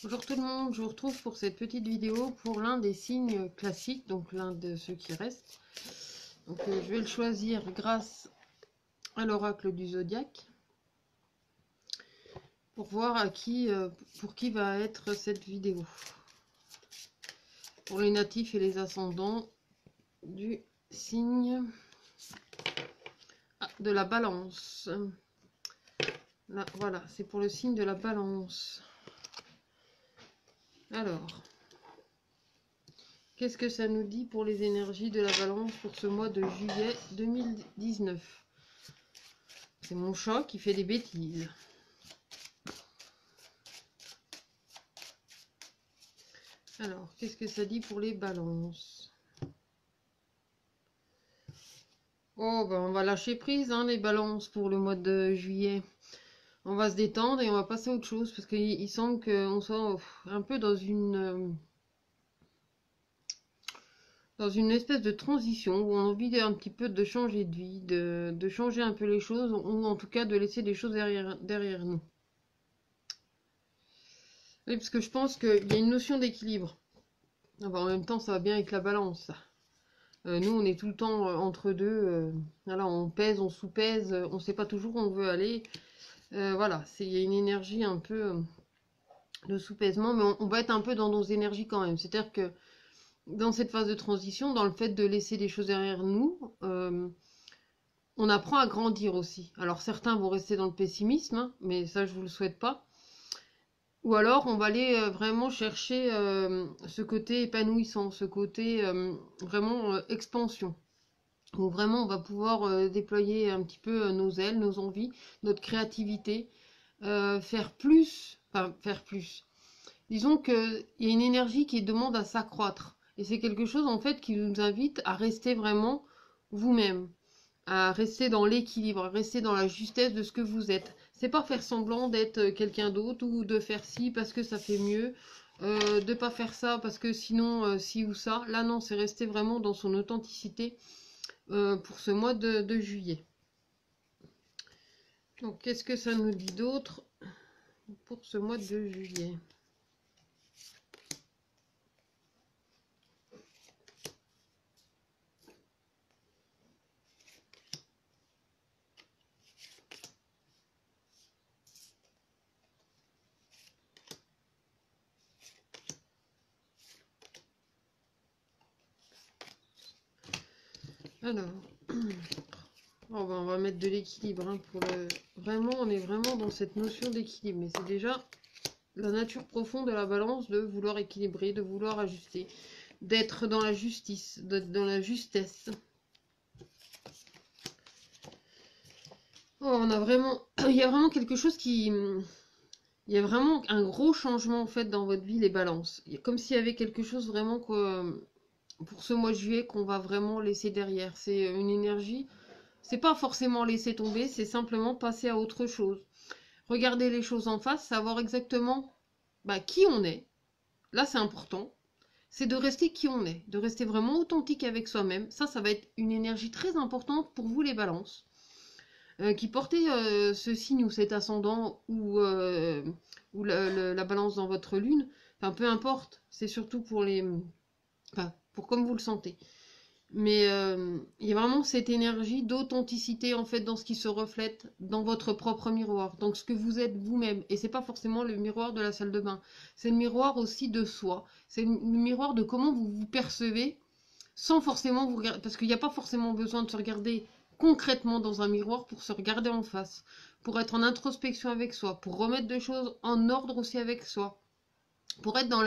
Bonjour tout le monde, je vous retrouve pour cette petite vidéo pour l'un des signes classiques, donc l'un de ceux qui restent. Donc je vais le choisir grâce à l'oracle du zodiaque pour voir pour qui va être cette vidéo. Pour les natifs et les ascendants du signe de la balance. Là, voilà, c'est pour le signe de la balance. Alors, qu'est-ce que ça nous dit pour les énergies de la balance pour ce mois de juillet 2019? C'est mon chat qui fait des bêtises. Alors, qu'est-ce que ça dit pour les balances? Oh, ben on va lâcher prise, hein, les balances pour le mois de juillet. On va se détendre et on va passer à autre chose parce qu'il semble qu'on soit un peu dans une espèce de transition où on a envie un petit peu de changer de vie, de changer un peu les choses, ou en tout cas de laisser des choses derrière nous. Oui, parce que je pense qu'il y a une notion d'équilibre. Enfin, en même temps, ça va bien avec la balance. Nous, on est tout le temps entre deux. Voilà, on pèse, on sous-pèse, on ne sait pas toujours où on veut aller. Voilà, il y a une énergie un peu de sous-pèsement, mais on va être un peu dans nos énergies quand même. C'est-à-dire que dans cette phase de transition, dans le fait de laisser des choses derrière nous, on apprend à grandir aussi. Alors certains vont rester dans le pessimisme, hein, mais ça je vous le souhaite pas. Ou alors on va aller vraiment chercher ce côté épanouissant, ce côté vraiment expansion. Où vraiment on va pouvoir déployer un petit peu nos ailes, nos envies, notre créativité, faire plus, enfin faire plus. Disons qu'il y a une énergie qui demande à s'accroître. Et c'est quelque chose en fait qui nous invite à rester vraiment vous-même, à rester dans l'équilibre, à rester dans la justesse de ce que vous êtes. C'est pas faire semblant d'être quelqu'un d'autre ou de faire ci parce que ça fait mieux, de pas faire ça parce que sinon ci ou ça. Là non, c'est rester vraiment dans son authenticité pour ce mois de juillet. Donc qu'est-ce que ça nous dit d'autre pour ce mois de juillet? Alors, oh ben on va mettre de l'équilibre. Hein, vraiment, on est vraiment dans cette notion d'équilibre. Mais c'est déjà la nature profonde de la balance de vouloir équilibrer, de vouloir ajuster, d'être dans la justice, d'être dans la justesse. Oh, on a vraiment... Il y a vraiment quelque chose qui... Il y a vraiment un gros changement en fait dans votre vie, les balances. Comme s'il y avait quelque chose vraiment pour ce mois de juillet qu'on va vraiment laisser derrière. C'est une énergie... C'est pas forcément laisser tomber, c'est simplement passer à autre chose. Regarder les choses en face, savoir exactement qui on est. Là, c'est important. C'est de rester qui on est, de rester vraiment authentique avec soi-même. Ça va être une énergie très importante pour vous les balances. Qui portez ce signe ou cet ascendant ou la balance dans votre lune. Enfin, peu importe. C'est surtout pour pour comme vous le sentez. Mais il y a vraiment cette énergie d'authenticité en fait dans ce qui se reflète dans votre propre miroir, donc ce que vous êtes vous-même. Et c'est pas forcément le miroir de la salle de bain, c'est le miroir aussi de soi. C'est le miroir de comment vous vous percevez, sans forcément vous regarder, parce qu'il n'y a pas forcément besoin de se regarder concrètement dans un miroir pour se regarder en face, pour être en introspection avec soi, pour remettre des choses en ordre aussi avec soi, pour être dans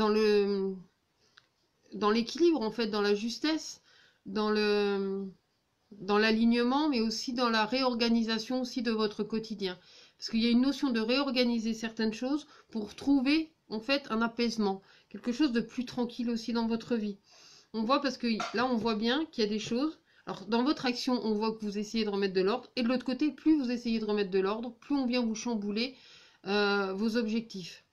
le dans l'équilibre en fait, dans la justesse, dans l'alignement, mais aussi dans la réorganisation aussi de votre quotidien. Parce qu'il y a une notion de réorganiser certaines choses pour trouver en fait un apaisement, quelque chose de plus tranquille aussi dans votre vie. On voit parce que là on voit bien qu'il y a des choses. Alors dans votre action, on voit que vous essayez de remettre de l'ordre, et de l'autre côté, plus vous essayez de remettre de l'ordre, plus on vient vous chambouler vos objectifs.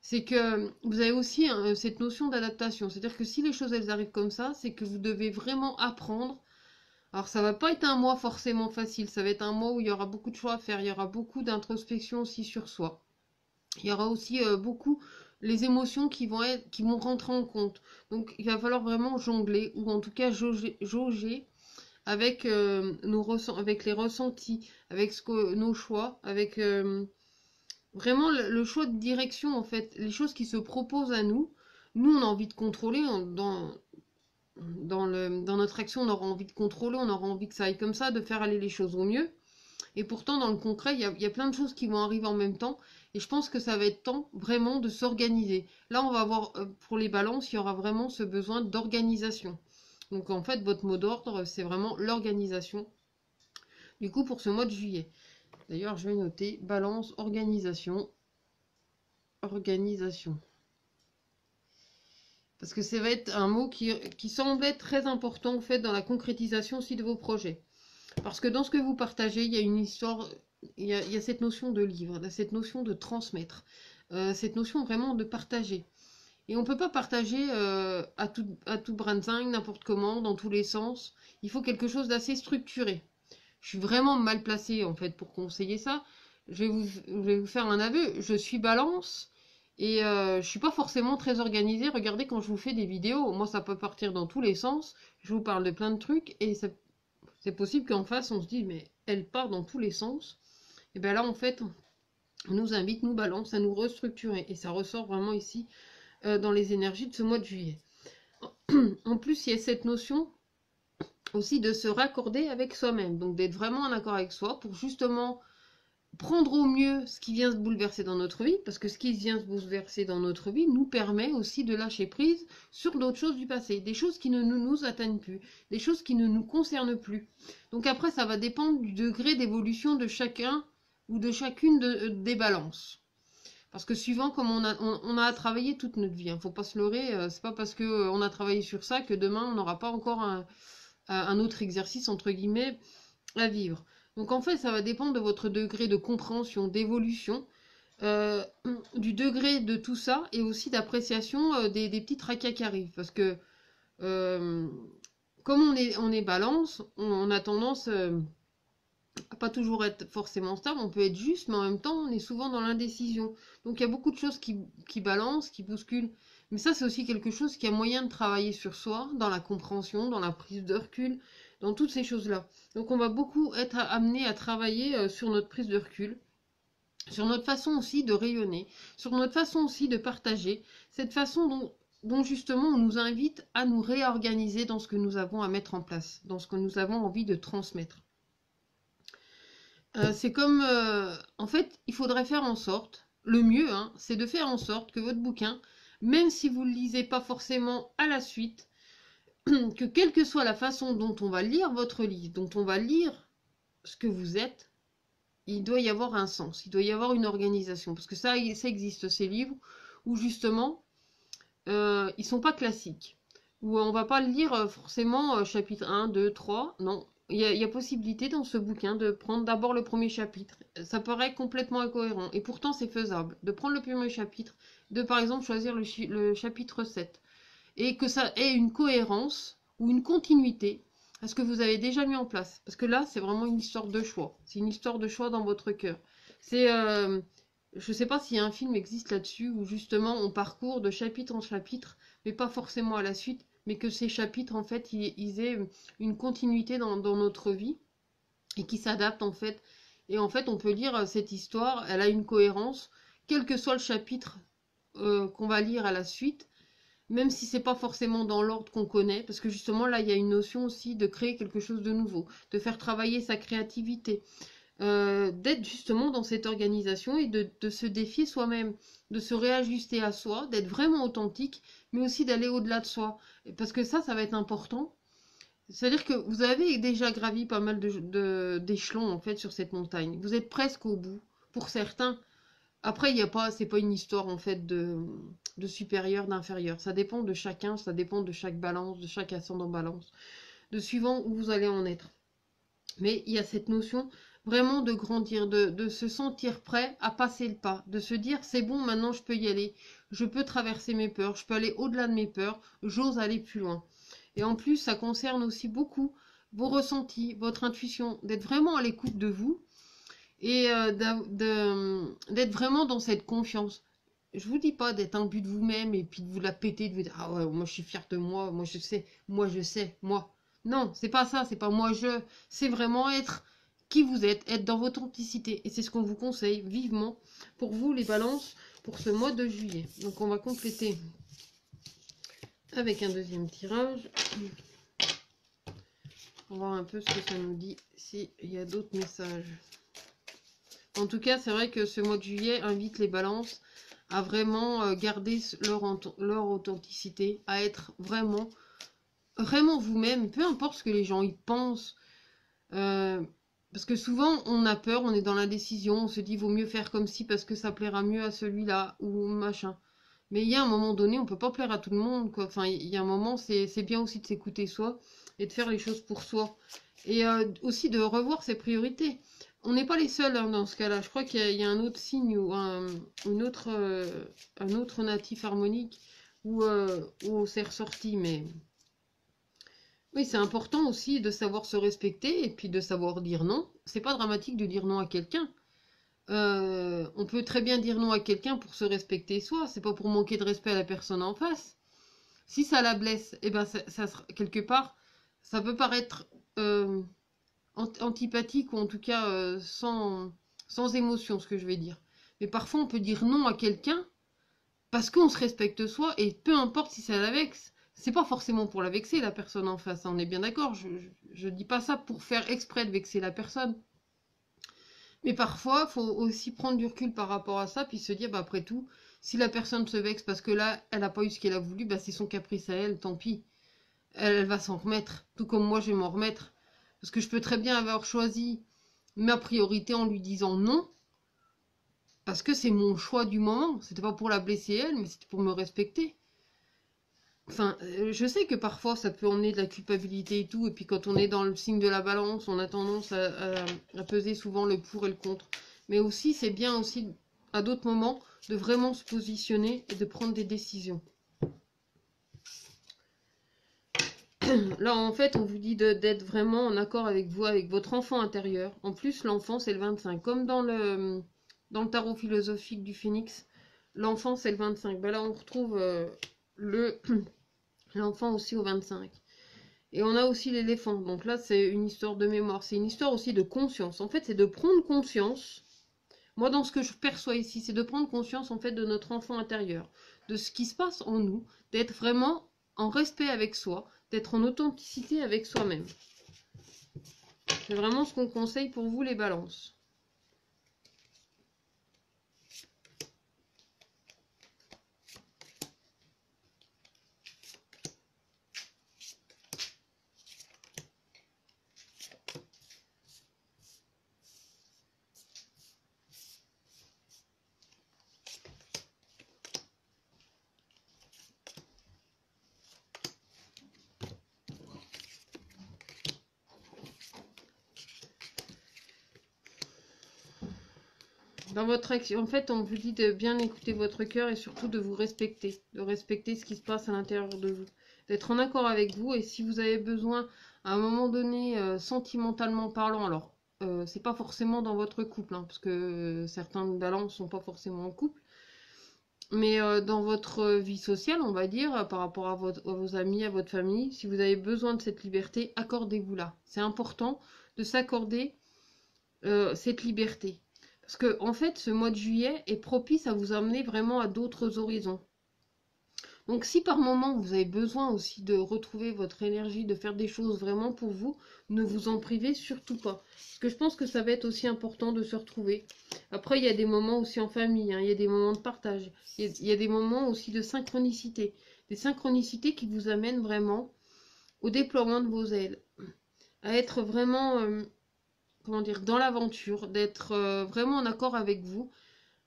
C'est que vous avez aussi cette notion d'adaptation. C'est-à-dire que si les choses elles arrivent comme ça, c'est que vous devez vraiment apprendre. Alors ça va pas être un mois forcément facile, ça va être un mois où il y aura beaucoup de choix à faire, il y aura beaucoup d'introspection aussi sur soi. Il y aura aussi beaucoup les émotions qui vont rentrer en compte. Donc il va falloir vraiment jongler, ou en tout cas jauger avec, avec les ressentis, avec nos choix, avec vraiment le choix de direction en fait, les choses qui se proposent à nous. Nous, on a envie de contrôler dans notre action, on aura envie de contrôler, on aura envie que ça aille comme ça, de faire aller les choses au mieux. Et pourtant, dans le concret, il y a plein de choses qui vont arriver en même temps. Et je pense que ça va être temps vraiment de s'organiser. Là, on va voir, pour les balances, il y aura vraiment ce besoin d'organisation. Donc en fait, votre mot d'ordre, c'est vraiment l'organisation. Du coup, pour ce mois de juillet. D'ailleurs, je vais noter balance, organisation, organisation. Parce que ça va être un mot qui semble être très important en fait dans la concrétisation aussi de vos projets. Parce que dans ce que vous partagez, il y a une histoire, il y a cette notion de livre, cette notion de transmettre, cette notion vraiment de partager. Et on ne peut pas partager à tout brin-de-cinq, n'importe comment, dans tous les sens. Il faut quelque chose d'assez structuré. Je suis vraiment mal placée en fait pour conseiller ça. Je vais vous faire un aveu. Je suis balance et je suis pas forcément très organisée. Regardez quand je vous fais des vidéos, moi ça peut partir dans tous les sens. Je vous parle de plein de trucs et c'est possible qu'en face on se dise mais elle part dans tous les sens. Et bien là en fait on nous invite, nous balance, à nous restructurer et ça ressort vraiment ici dans les énergies de ce mois de juillet. En plus il y a cette notion aussi de se raccorder avec soi-même, donc d'être vraiment en accord avec soi pour justement prendre au mieux ce qui vient se bouleverser dans notre vie, parce que ce qui vient se bouleverser dans notre vie nous permet aussi de lâcher prise sur d'autres choses du passé, des choses qui ne nous atteignent plus, des choses qui ne nous concernent plus. Donc après, ça va dépendre du degré d'évolution de chacun ou de chacune des balances. Parce que suivant comme on a à travailler toute notre vie, hein, faut pas se leurrer, c'est pas parce que on a travaillé sur ça que demain on n'aura pas encore un autre exercice entre guillemets à vivre. Donc en fait, ça va dépendre de votre degré de compréhension, d'évolution, euh, du degré de tout ça et aussi d'appréciation des petits tracas qui arrivent. Parce que euh, comme on est balance, on a tendance à pas toujours être forcément stable, on peut être juste, mais en même temps, on est souvent dans l'indécision. Donc il y a beaucoup de choses qui balancent, qui bousculent. Mais ça, c'est aussi quelque chose qui a moyen de travailler sur soi, dans la compréhension, dans la prise de recul, dans toutes ces choses-là. Donc on va beaucoup être amené à travailler sur notre prise de recul, sur notre façon aussi de rayonner, sur notre façon aussi de partager, cette façon dont justement on nous invite à nous réorganiser dans ce que nous avons à mettre en place, dans ce que nous avons envie de transmettre. C'est comme, en fait, il faudrait faire en sorte, le mieux, hein, c'est de faire en sorte que votre bouquin, même si vous ne le lisez pas forcément à la suite, que quelle que soit la façon dont on va lire votre livre, dont on va lire ce que vous êtes, il doit y avoir un sens, il doit y avoir une organisation. Parce que ça existe, ces livres, où justement, ils sont pas classiques. Où on va pas le lire forcément chapitre 1, 2, 3, non. Il y a possibilité dans ce bouquin de prendre d'abord le premier chapitre. Ça paraît complètement incohérent. Et pourtant, c'est faisable. De prendre le premier chapitre, de par exemple choisir le chapitre 7. Et que ça ait une cohérence ou une continuité à ce que vous avez déjà mis en place. Parce que là, c'est vraiment une histoire de choix. C'est une histoire de choix dans votre cœur. C'est, je ne sais pas si un film existe là-dessus où justement on parcourt de chapitre en chapitre, mais pas forcément à la suite, mais que ces chapitres en fait ils aient une continuité dans notre vie et qui s'adaptent en fait. Et en fait, on peut lire cette histoire, elle a une cohérence, quel que soit le chapitre qu'on va lire à la suite, même si c'est pas forcément dans l'ordre qu'on connaît, parce que justement là il y a une notion aussi de créer quelque chose de nouveau, de faire travailler sa créativité, d'être justement dans cette organisation et de se défier soi-même, de se réajuster à soi, d'être vraiment authentique, mais aussi d'aller au-delà de soi. Parce que ça va être important. C'est-à-dire que vous avez déjà gravi pas mal d'échelons en fait sur cette montagne. Vous êtes presque au bout, pour certains. Après, il y a pas, c'est pas une histoire en fait de supérieur, d'inférieur. Ça dépend de chacun, ça dépend de chaque balance, de chaque ascendant balance, de suivant où vous allez en être. Mais il y a cette notion vraiment de grandir, de se sentir prêt à passer le pas, de se dire c'est bon, maintenant je peux y aller, je peux traverser mes peurs, je peux aller au-delà de mes peurs, j'ose aller plus loin. Et en plus, ça concerne aussi beaucoup vos ressentis, votre intuition, d'être vraiment à l'écoute de vous et d'être vraiment dans cette confiance. Je vous dis pas d'être imbu de vous-même et puis de vous la péter, de vous dire ah ouais, moi je suis fière de moi, moi je sais, moi je sais, moi. Non, c'est pas ça, c'est pas moi je, c'est vraiment être qui vous êtes, être dans votre authenticité. Et c'est ce qu'on vous conseille vivement pour vous les balances pour ce mois de juillet. Donc on va compléter avec un deuxième tirage. On va voir un peu ce que ça nous dit, s'il y a d'autres messages. En tout cas, c'est vrai que ce mois de juillet invite les balances à vraiment garder leur authenticité, à être vraiment, vraiment vous-même, peu importe ce que les gens y pensent. Euh, Parce que souvent, on a peur, on est dans l'indécision, on se dit, vaut mieux faire comme ci parce que ça plaira mieux à celui-là, ou machin. Mais il y a un moment donné, on peut pas plaire à tout le monde, quoi. Enfin, il y a un moment, c'est bien aussi de s'écouter soi et de faire les choses pour soi. Et aussi de revoir ses priorités. On n'est pas les seuls hein, dans ce cas-là. Je crois qu'il y a un autre signe ou un autre natif harmonique où c'est ressorti. Mais oui, c'est important aussi de savoir se respecter et puis de savoir dire non. C'est pas dramatique de dire non à quelqu'un. On peut très bien dire non à quelqu'un pour se respecter soi. C'est pas pour manquer de respect à la personne en face. Si ça la blesse, eh ben quelque part, ça peut paraître antipathique ou en tout cas sans émotion, ce que je vais dire. Mais parfois, on peut dire non à quelqu'un parce qu'on se respecte soi et peu importe si ça la vexe. C'est pas forcément pour la vexer, la personne en face, hein, on est bien d'accord. Je dis pas ça pour faire exprès de vexer la personne. Mais parfois, il faut aussi prendre du recul par rapport à ça, puis se dire, bah, après tout, si la personne se vexe parce que là, elle n'a pas eu ce qu'elle a voulu, bah, c'est son caprice à elle, tant pis. Elle va s'en remettre, tout comme moi, je vais m'en remettre. Parce que je peux très bien avoir choisi ma priorité en lui disant non, parce que c'est mon choix du moment. C'était pas pour la blesser elle, mais c'était pour me respecter. Enfin, je sais que parfois ça peut emmener de la culpabilité et tout, et puis quand on est dans le signe de la balance, on a tendance à peser souvent le pour et le contre. Mais aussi, c'est bien aussi, à d'autres moments, de vraiment se positionner et de prendre des décisions. Là, en fait, on vous dit d'être vraiment en accord avec vous, avec votre enfant intérieur. En plus, l'enfant, c'est le 25. Comme dans le tarot philosophique du Phénix, l'enfant, c'est le 25. Ben là, on retrouve l'enfant aussi au 25. Et on a aussi l'éléphant. Donc là, c'est une histoire de mémoire. C'est une histoire aussi de conscience. En fait, c'est de prendre conscience. Moi, dans ce que je perçois ici, c'est de prendre conscience, en fait, de notre enfant intérieur. De ce qui se passe en nous. D'être vraiment en respect avec soi. D'être en authenticité avec soi-même. C'est vraiment ce qu'on conseille pour vous, les balances. Dans votre action, en fait, on vous dit de bien écouter votre cœur et surtout de vous respecter, de respecter ce qui se passe à l'intérieur de vous, d'être en accord avec vous. Et si vous avez besoin, à un moment donné, sentimentalement parlant, alors c'est pas forcément dans votre couple, hein, parce que certains balances sont pas forcément en couple, mais dans votre vie sociale, on va dire, par rapport à vos amis, à votre famille, si vous avez besoin de cette liberté, accordez-vous-la. C'est important de s'accorder cette liberté. Parce que, en fait, ce mois de juillet est propice à vous amener vraiment à d'autres horizons. Donc, si par moment vous avez besoin aussi de retrouver votre énergie, de faire des choses vraiment pour vous, ne vous en privez surtout pas. Parce que je pense que ça va être aussi important de se retrouver. Après, il y a des moments aussi en famille, hein, il y a des moments de partage, il y a des moments aussi de synchronicité. Des synchronicités qui vous amènent vraiment au déploiement de vos ailes. À être vraiment comment dire, dans l'aventure, d'être vraiment en accord avec vous.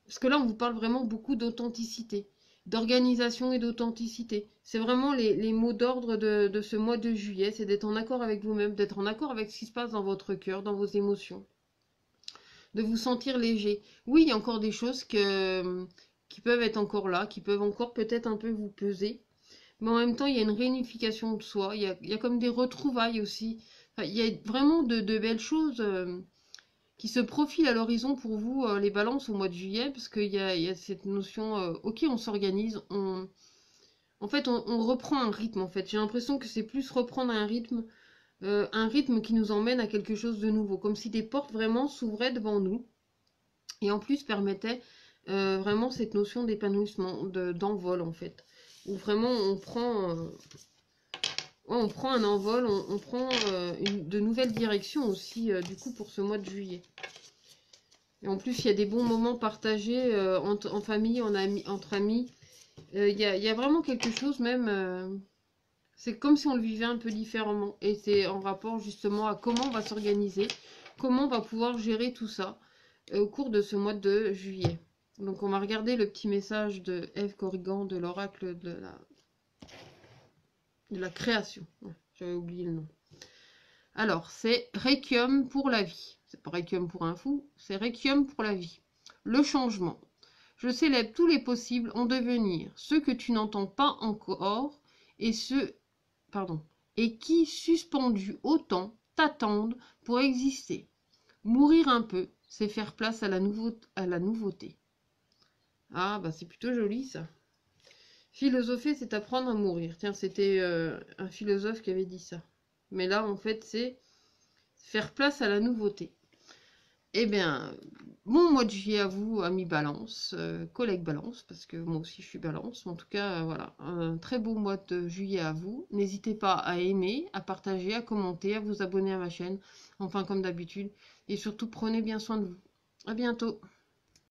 Parce que là, on vous parle vraiment beaucoup d'authenticité, d'organisation et d'authenticité. C'est vraiment les mots d'ordre de ce mois de juillet, c'est d'être en accord avec vous-même, d'être en accord avec ce qui se passe dans votre cœur, dans vos émotions, de vous sentir léger. Oui, il y a encore des choses qui peuvent être encore là, qui peuvent encore peut-être un peu vous peser, mais en même temps, il y a une réunification de soi, il y a comme des retrouvailles aussi. Enfin, il y a vraiment de belles choses. qui se profile à l'horizon pour vous, les balances, au mois de juillet, parce qu'il y a cette notion, ok, on s'organise, en fait, on reprend un rythme, en fait. J'ai l'impression que c'est plus reprendre un rythme qui nous emmène à quelque chose de nouveau, comme si des portes vraiment s'ouvraient devant nous, et en plus permettaient vraiment cette notion d'épanouissement, d'envol, en fait. Où vraiment ouais, on prend un envol, on prend de nouvelles directions aussi, du coup, pour ce mois de juillet. Et en plus, il y a des bons moments partagés en famille, entre amis. Il y a vraiment quelque chose même... c'est comme si on le vivait un peu différemment. Et c'est en rapport justement à comment on va s'organiser, comment on va pouvoir gérer tout ça au cours de ce mois de juillet. Donc on va regarder le petit message de Ève Corrigan de l'oracle de la création. Ouais, j'avais oublié le nom. Alors, c'est Requiem pour la vie. C'est pas Requiem pour un fou, c'est Requiem pour la vie. Le changement. Je célèbre tous les possibles en devenir, ceux que tu n'entends pas encore et ceux, pardon, et qui, suspendus au temps, t'attendent pour exister. Mourir un peu, c'est faire place à la nouveauté. Ah, bah c'est plutôt joli ça. Philosopher, c'est apprendre à mourir. Tiens, c'était un philosophe qui avait dit ça. Mais là, en fait, c'est faire place à la nouveauté. Eh bien, bon mois de juillet à vous, amis Balance, collègues Balance, parce que moi aussi je suis Balance. En tout cas, voilà, un très beau mois de juillet à vous. N'hésitez pas à aimer, à partager, à commenter, à vous abonner à ma chaîne, enfin comme d'habitude. Et surtout, prenez bien soin de vous. À bientôt.